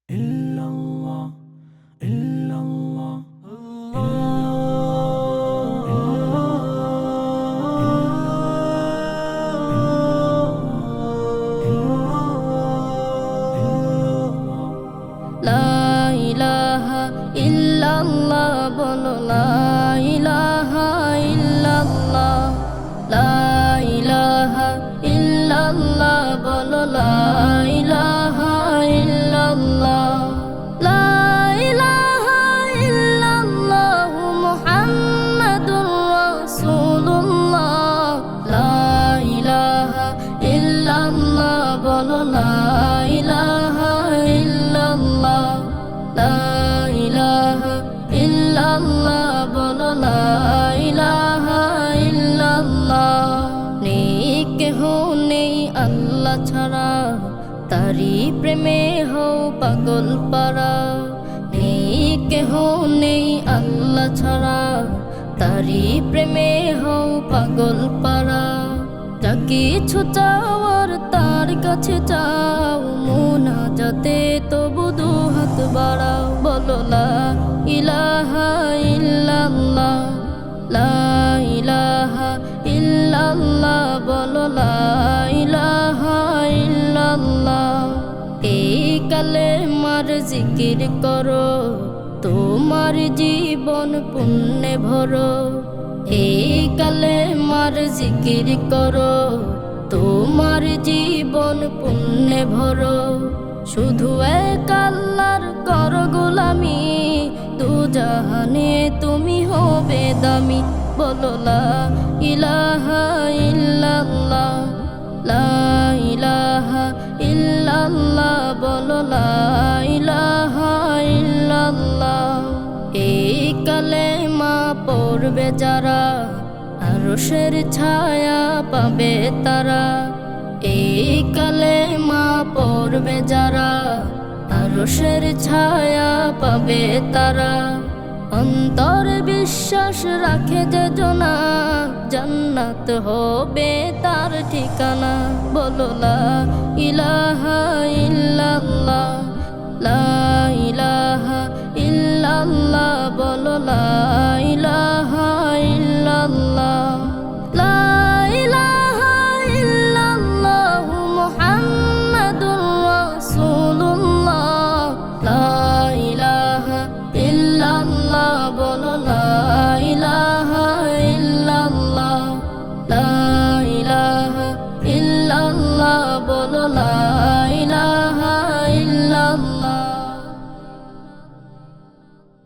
illallah, illallah, লা ইলাহা ইল্লাল্লাহ বলো লা ইলাহা ইল্লাল্লাহ লা ইলাহা ইল্লাল্লাহ বলো লা ইলাহা ইল্লাল্লাহ লা ইলাহা ইল্লাল্লাহ মুহাম্মাদুর রাসূলুল্লাহ লা ইলাহা ইল্লাল্লাহ বলো লা ইলাহা ইল্লাল্লাহ লা ইলাহা ইল্লাল্লাহ বলো লা ইলাহা ইল্লাল্লাহ নেই কেহ নেই আল্লাহ ছাড়া তারি প্রেমে হও পাগল পারা নেই কেহ নেই আল্লাহ ছাড়া তারি প্রেমে হও পাগল পারা যা কিছু চাওয়ার তার কাছে চাও মুনাজাতে তবু দু হাত বাড়াও বলো লা ইলাহা ইল্লাল্লাহ লা ইলাহা ইল্লাল্লাহ বলো লা ইলাহা ইল্লাল্লাহ এই কালেমার জিকির করো তোমার জীবন পুণ্যে ভরো এই কালেমার জিকির করো তোমার জীবন পুণ্যে ভরো শুধু এক আল্লাহর করো গোলামি দু জাহানে তুমি হবে দামি বলো লা ইলাহা ইল্লাল্লাহ লা ইলাহা ইল্লাল্লাহ বলো লা ইলাহা ইল্লাল্লাহ এই কালেমা পড়বে যারা আরশের ছায়া পাবে তারা এই কালেমা পড়বে যারা আরশের ছায়া পাবে তারা অন্তর বিশ্বাস রাখে যে জনা জান্নাত হবে তার ঠিকানা বলো লা